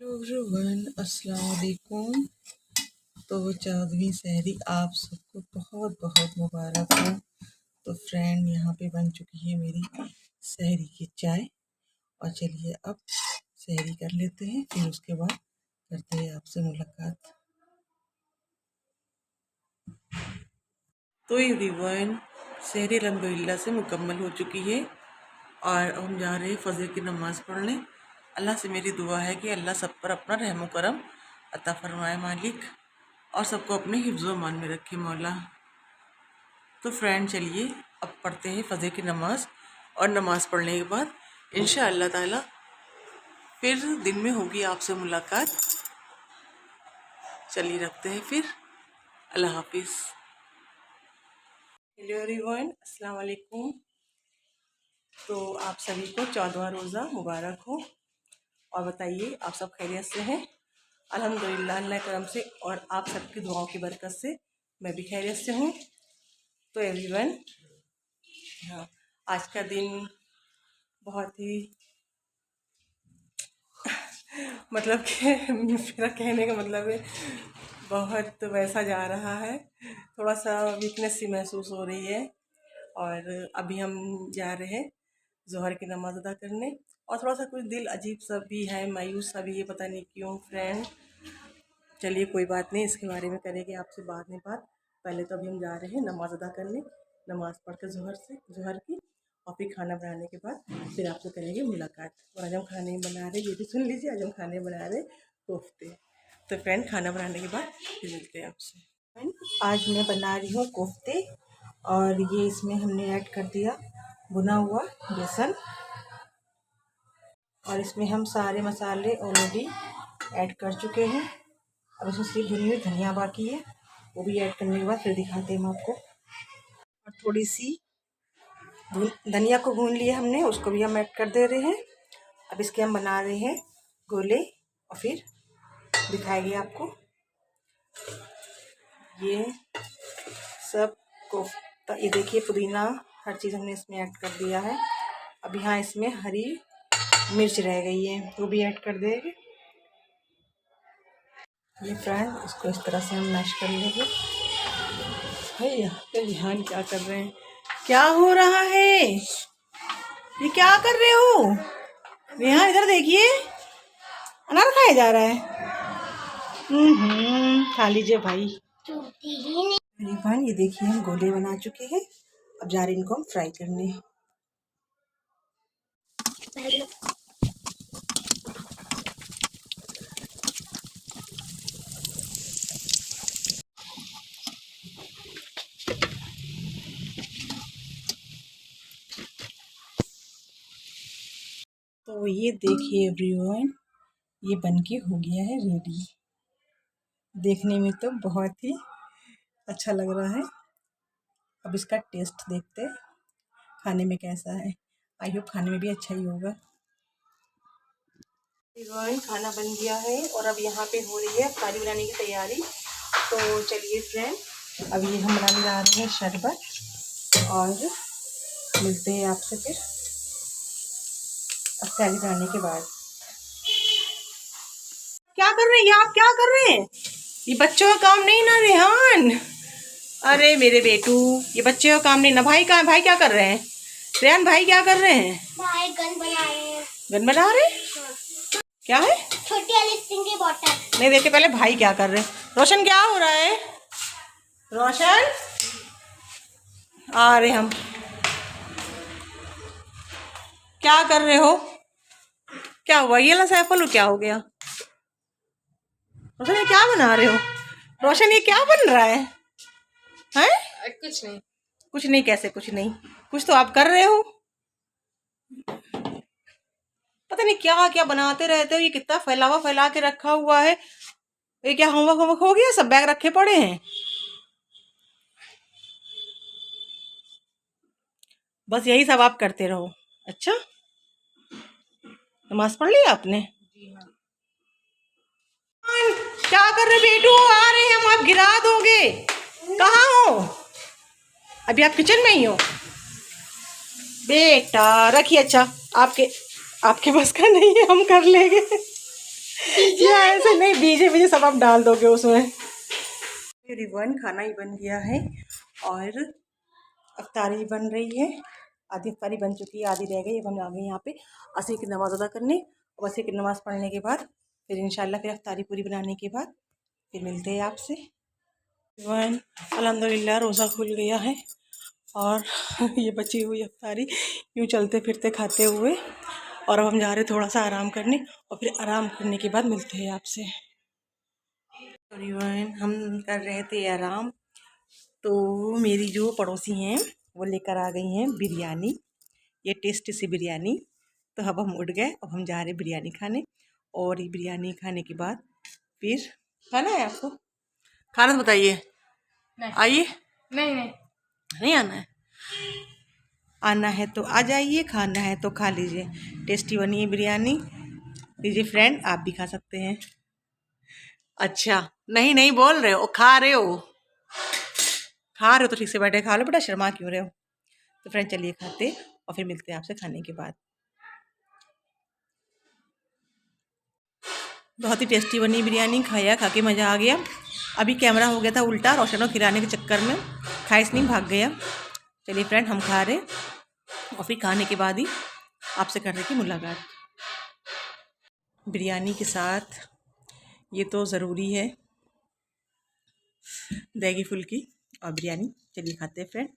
Everyone अस्सलाम वालेकुम। तो 14वीं सहरी आप सबको बहुत बहुत मुबारक हो। तो फ्रेंड यहाँ पे बन चुकी है मेरी सहरी की चाय और चलिए अब सहरी कर लेते हैं, फिर उसके बाद करते हैं आपसे मुलाकात। तो एवरीवन सहरी अल्हम्दुलिल्लाह से मुकम्मल हो चुकी है और हम जा रहे हैं फजर की नमाज़ पढ़ने। अल्लाह से मेरी दुआ है कि अल्लाह सब पर अपना रहम करम अता फरमाए मालिक, और सबको अपने हिफ्ज़ व मान में रखे मौला। तो फ्रेंड चलिए अब पढ़ते हैं फजर की नमाज़, और नमाज़ पढ़ने के बाद इंशाअल्लाह ताला फिर दिन में होगी आपसे मुलाकात। चलिए रखते हैं फिर, अल्लाह हाफिज़। हेलो एवरीवन, अस्सलाम वालेकुम। तो आप सभी को 14वां रोज़ा मुबारक हो, और बताइए आप सब खैरियत से हैं? अल्हम्दुलिल्लाह अल्लाह के करम से और आप सबकी दुआओं की बरकत से मैं भी खैरियत से हूँ। तो एवरीवन, हाँ, आज का दिन बहुत ही मतलब कि मेरा कहने का मतलब है बहुत वैसा जा रहा है, थोड़ा सा वीकनेस सी महसूस हो रही है। और अभी हम जा रहे हैं ज़ोहर की नमाज़ अदा करने, और थोड़ा सा कुछ दिल अजीब सा भी है, मायूस सा भी है, पता नहीं क्यों फ्रेंड। चलिए कोई बात नहीं, इसके बारे में करेंगे आपसे बाद में बात। पहले तो अभी हम जा रहे हैं नमाज़ अदा करने, नमाज़ पढ़ कर ज़ोहर की, और फिर खाना बनाने के बाद फिर आपसे करेंगे मुलाकात। और आज हम खाने में बना रहे, ये भी सुन लीजिए, आज हम खाने में बना रहे कोफ्ते। तो फ्रेंड खाना बनाने के बाद फिर मिलते हैं आपसे। आज मैं बना रही हूँ कोफ्ते, और ये इसमें हमने ऐड कर दिया भुना हुआ बेसन, और इसमें हम सारे मसाले ऑलरेडी ऐड कर चुके हैं। अब इसमें सिर्फ भुनी हुई धनिया बाकी है, वो भी ऐड करने के बाद फिर दिखाते हैं हम आपको। और थोड़ी सी धनिया को भून लिया हमने, उसको भी हम ऐड कर दे रहे हैं। अब इसके हम बना रहे हैं गोले, और फिर दिखाएंगे आपको ये सब कोफ्ता। ये देखिए पुदीना, हर चीज़ हमने इसमें ऐड कर दिया है। अब यहाँ इसमें हरी मिर्च रह गई है, वो भी ऐड कर देंगे। ये फ्रेंड इसको इस तरह से हम मैश कर लेंगे। भैया रिहान क्या कर रहे हैं? क्या हो रहा है? ये क्या कर रहे हो रिहान? इधर देखिए, अनार खाया जा रहा है। खा लीजिए भाई। रिहान ये देखिए हम गोले बना चुके हैं, अब जा रहे हैं इनको हम फ्राई करने। तो ये देखिए एवरीवन, ये बनके हो गया है रेडी। देखने में तो बहुत ही अच्छा लग रहा है। अब इसका टेस्ट देखते हैं खाने में कैसा है। आई होप खाने में भी अच्छा ही होगा। एवरीवन खाना बन गया है, और अब यहाँ पे हो रही है खाने बनाने की तैयारी। तो चलिए फ्रेंड, अब ये हम बनाने जा रहे हैं शरबत, और मिलते हैं आपसे फिर अफ्तारी बनाने के बाद। क्या कर रहे हैं ये? आप क्या कर रहे हैं? ये बच्चों का काम नहीं ना रेहान। अरे मेरे बेटू, ये बच्चे का काम नहीं ना। भाई कहाँ? भाई क्या कर रहे हैं? रेहान भाई क्या कर रहे हैं? भाई गन बना रहे हैं। गन बना रहे हैं? हाँ। क्या है? छोटी वाली स्टिंग की बोतल। नहीं देखते पहले भाई क्या कर रहे हैं। रोशन क्या हो रहा है? रोशन आ रहे हम। क्या कर रहे हो? क्या हुआ? ये ला सैफल क्या हो गया? रोशन ये क्या बना रहे हो? रोशन ये क्या बन रहा है? हैं? कुछ नहीं। कुछ नहीं कैसे कुछ नहीं? कुछ तो आप कर रहे हो। पता नहीं क्या क्या बनाते रहते हो। ये कितना फैला के रखा हुआ है। ये क्या होमवर्क हो गया? सब बैग रखे पड़े हैं। बस यही सब आप करते रहो। अच्छा, नमाज पढ़ लिया आपने? क्या कर रहे बेटू? आ रहे हैं हम, आप गिरा दोगे। कहाँ हो? अभी आप किचन में ही हो बेटा? रखिए। अच्छा आपके आपके बस का नहीं है, हम कर लेंगे। या ऐसे नहीं, बीजे बीजे सब आप डाल दोगे उसमें। रिवन खाना ही बन गया है और अफ्तारी बन रही है। आधी अफ्तारी बन चुकी है, आधी रह गई। अब हम आ गए यहाँ पे असर की नमाज़ अदा करने, और असर की नमाज़ पढ़ने के बाद फिर इंशाल्लाह फिर अफ्तारी पूरी बनाने के बाद फिर मिलते हैं आपसे। रिवन अल्हम्दुलिल्लाह रोज़ा खुल गया है और ये बची हुई अफ्तारी यूँ चलते फिरते खाते हुए, और अब हम जा रहे थोड़ा सा आराम करने, और फिर आराम करने के बाद मिलते हैं आपसे। तकरीबन हम कर रहे थे आराम, तो मेरी जो पड़ोसी हैं वो लेकर आ गई हैं बिरयानी, ये टेस्टी सी बिरयानी। तो अब हम उठ गए, अब हम जा रहे बिरयानी खाने, और ये बिरयानी खाने के बाद फिर खाना है आपको खाना तो बताइए। आइए। नहीं नहीं आना है? आना है तो आ जाइए, खाना है तो खा लीजिए। टेस्टी बनी है बिरयानी, लीजिए फ्रेंड, आप भी खा सकते हैं। अच्छा नहीं नहीं बोल रहे हो, खा रहे हो, खा रहे हो तो ठीक से बैठे खा लो बेटा, शर्मा क्यों रहे हो। तो फ्रेंड चलिए खाते, और फिर मिलते हैं आपसे खाने के बाद। बहुत ही टेस्टी बनी बिरयानी, खाया, खा के मज़ा आ गया। अभी कैमरा हो गया था उल्टा, रोशनों खिलाने के चक्कर में खाइस नहीं भाग गया। चलिए फ्रेंड हम खा रहे, और फिर खाने के बाद ही आपसे करने की मुलाकात। बिरयानी के साथ ये तो ज़रूरी है, देगी फुल्की और बिरयानी। चलिए खाते हैं फ्रेंड।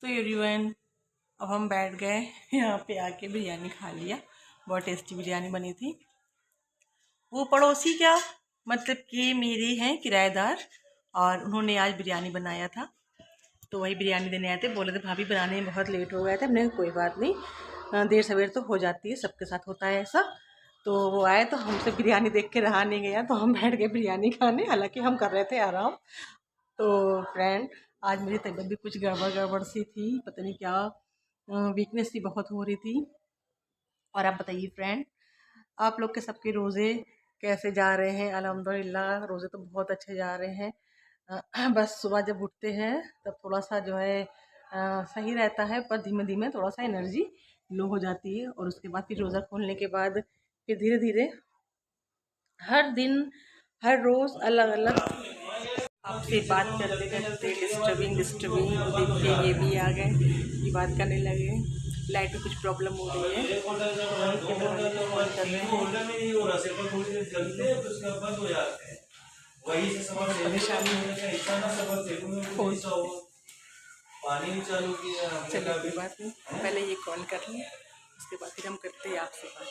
तो एवरीवन अब हम बैठ गए यहाँ पे आके, बिरयानी खा लिया, बहुत टेस्टी बिरयानी बनी थी। वो पड़ोसी क्या, मतलब कि मेरे हैं किराएदार, और उन्होंने आज बिरयानी बनाया था, तो वही बिरयानी देने आए थे। बोले थे भाभी बनाने में बहुत लेट हो गया था। हमने कोई बात नहीं, देर सवेर तो हो जाती है, सबके साथ होता है ऐसा। तो वो आए तो हमसे बिरयानी देख के रहा नहीं गया, तो हम बैठ गए बिरयानी खाने, हालांकि हम कर रहे थे आराम। तो फ्रेंड आज मेरी तबीयत भी कुछ गड़बड़ गड़बड़ सी थी, पता नहीं क्या, वीकनेस सी बहुत हो रही थी। और आप बताइए फ्रेंड, आप लोग के सबके रोज़े कैसे जा रहे हैं? अल्हम्दुलिल्लाह रोज़े तो बहुत अच्छे जा रहे हैं। बस सुबह जब उठते हैं तब थोड़ा सा जो है सही रहता है, पर धीमे धीमे थोड़ा सा एनर्जी लो हो जाती है, और उसके बाद फिर रोज़ा खोलने के बाद फिर धीरे धीरे हर दिन हर रोज़ अलग अलग आपसे बात करते करते डिस्टर्बिंग देखिए ये भी आ गए, ये बात करने लगे। लाइट में कुछ प्रॉब्लम हो रही है, परेशानी चलो कोई बात नहीं, पहले ये कॉल कर लें, उसके बाद फिर हम करते हैं आपसे बात।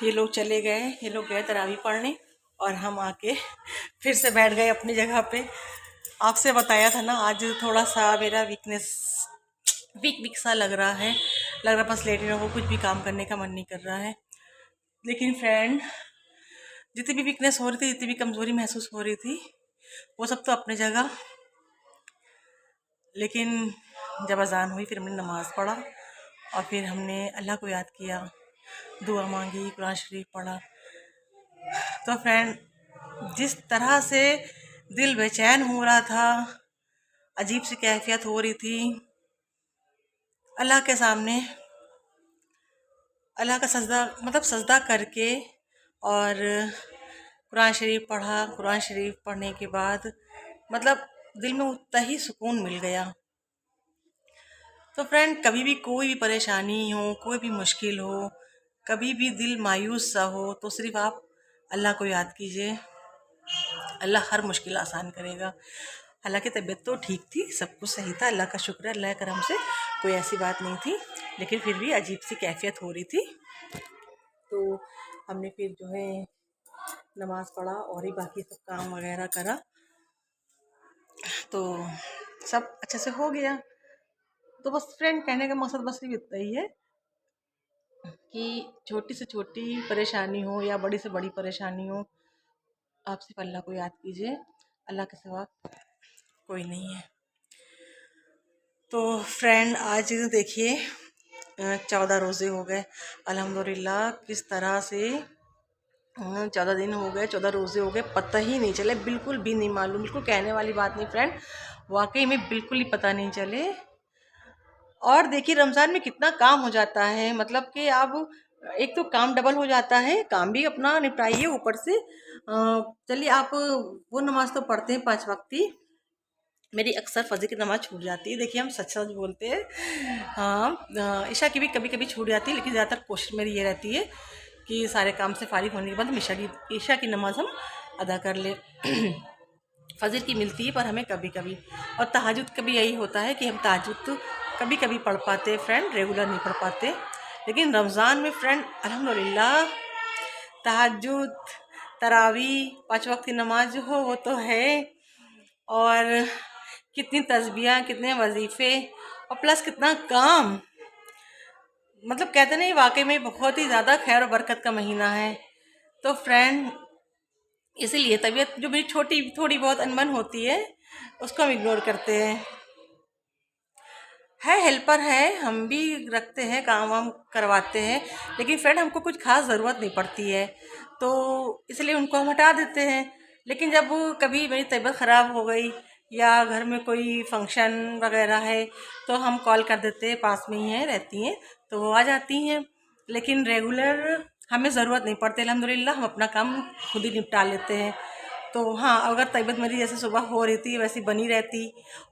ये लोग चले गए, ये लोग गए तरावी पढ़ने, और हम आके फिर से बैठ गए अपनी जगह पे। आपसे बताया था ना आज थोड़ा सा मेरा वीक सा लग रहा बस लेटे रहो, कुछ भी काम करने का मन नहीं कर रहा है। लेकिन फ्रेंड जितनी भी वीकनेस हो रही थी, जितनी भी कमज़ोरी महसूस हो रही थी, वो सब तो अपनी जगह। लेकिन जब अज़ान हुई फिर हमने नमाज़ पढ़ा, और फिर हमने अल्लाह को याद किया, दुआ मांगी, कुरान शरीफ पढ़ा। तो फ्रेंड जिस तरह से दिल बेचैन हो रहा था, अजीब सी कैफियत हो रही थी, अल्लाह के सामने अल्लाह का सजदा, मतलब सजदा करके, और कुरान शरीफ पढ़ा। कुरान शरीफ पढ़ने के बाद मतलब दिल में उतना ही सुकून मिल गया। तो फ्रेंड कभी भी कोई भी परेशानी हो, कोई भी मुश्किल हो, कभी भी दिल मायूस सा हो, तो सिर्फ आप अल्लाह को याद कीजिए, अल्लाह हर मुश्किल आसान करेगा। हालांकि तबीयत तो ठीक थी, सब कुछ सही था, अल्लाह का शुक्र है, अल्लाह के करम से कोई ऐसी बात नहीं थी, लेकिन फिर भी अजीब सी कैफियत हो रही थी। तो हमने फिर जो है नमाज़ पढ़ा और ही बाकी सब काम वगैरह करा, तो सब अच्छे से हो गया। तो बस फ्रेंड कहने का मकसद बस ये इतना ही है कि छोटी से छोटी परेशानी हो या बड़ी से बड़ी परेशानी हो, आप सिर्फ अल्लाह को याद कीजिए, अल्लाह के सिवा कोई नहीं है। तो फ्रेंड आज देखिए 14 रोज़े हो गए अल्हम्दुलिल्लाह। किस तरह से 14 दिन हो गए, 14 रोज़े हो गए, पता ही नहीं चले, बिल्कुल भी नहीं मालूम। बिल्कुल कहने वाली बात नहीं फ्रेंड, वाकई में बिल्कुल ही पता नहीं चले। और देखिए रमज़ान में कितना काम हो जाता है, मतलब कि अब एक तो काम डबल हो जाता है, काम भी अपना निपटाइए ऊपर से। चलिए आप वो नमाज़ तो पढ़ते हैं 5 वक्त की। मेरी अक्सर फजर की नमाज़ छूट जाती है, देखिए हम सच सच बोलते हैं। हाँ, ईशा की भी कभी कभी छूट जाती है, लेकिन ज़्यादातर कोशिश मेरी ये रहती है कि सारे काम से फारिग होने के बाद हम ईशा की नमाज़ हम अदा कर ले। फजर की मिलती है पर हमें कभी कभी, और तहज्जुद का भी यही होता है कि हम तहज्जुद कभी कभी पढ़ पाते फ्रेंड, रेगुलर नहीं पढ़ पाते। लेकिन रमज़ान में फ्रेंड अल्हम्दुलिल्लाह तहज्जुद, तरावी, 5 वक्त की नमाज जो हो वो तो है, और कितनी तस्बीह, कितने वजीफ़े, और प्लस कितना काम। मतलब कहते नहीं, वाकई में बहुत ही ज़्यादा खैर और बरकत का महीना है। तो फ्रेंड इसीलिए तबीयत जो मेरी छोटी थोड़ी बहुत अनबन होती है उसको हम इग्नोर करते हैं। है हेल्पर है, हम भी रखते हैं, काम वाम करवाते हैं, लेकिन फ्रेंड हमको कुछ खास ज़रूरत नहीं पड़ती है तो इसलिए उनको हम हटा देते हैं। लेकिन जब कभी मेरी तबीयत ख़राब हो गई या घर में कोई फंक्शन वगैरह है तो हम कॉल कर देते हैं, पास में ही हैं, रहती हैं तो वो आ जाती हैं। लेकिन रेगुलर हमें ज़रूरत नहीं पड़ती, अल्हम्दुलिल्लाह हम अपना काम खुद ही निपटा लेते हैं। तो हाँ, अगर तबीयत मेरी जैसे सुबह हो रही थी वैसी बनी रहती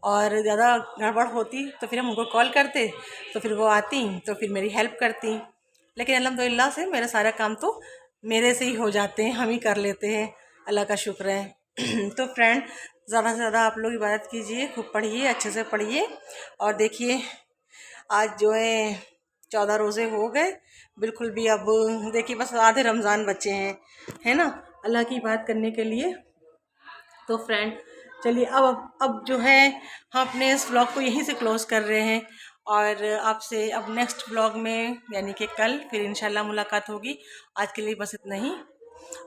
और ज़्यादा गड़बड़ होती तो फिर हम उनको कॉल करते, तो फिर वो आती तो फिर मेरी हेल्प करती। लेकिन अल्हम्दुलिल्लाह से मेरा सारा काम तो मेरे से ही हो जाते हैं, हम ही कर लेते हैं, अल्लाह का शुक्र है। तो फ्रेंड ज़्यादा से ज़्यादा आप लोग इबादत कीजिए, खूब पढ़िए, अच्छे से पढ़िए। और देखिए आज जो है 14 रोज़े हो गए बिल्कुल भी, अब देखिए बस आधे रमज़ान बचे हैं, है ना, अल्लाह की इबादत करने के लिए। तो फ्रेंड चलिए अब जो है हम अपने इस व्लॉग को यहीं से क्लोज़ कर रहे हैं, और आपसे अब नेक्स्ट व्लॉग में यानी कि कल फिर इंशाल्लाह मुलाकात होगी। आज के लिए बस इतना ही,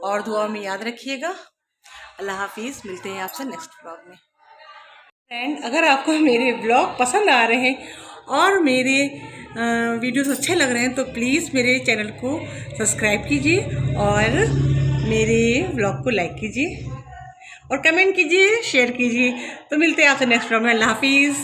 और दुआ में याद रखिएगा। अल्लाह हाफिज़, मिलते हैं आपसे नेक्स्ट व्लॉग में। फ्रेंड अगर आपको मेरे ब्लॉग पसंद आ रहे हैं और मेरे वीडियोस अच्छे लग रहे हैं तो प्लीज़ मेरे चैनल को सब्सक्राइब कीजिए और मेरे ब्लॉग को लाइक कीजिए और कमेंट कीजिए, शेयर कीजिए। तो मिलते हैं आपसे नेक्स्ट व्लॉग में। अल्लाह हाफिज़।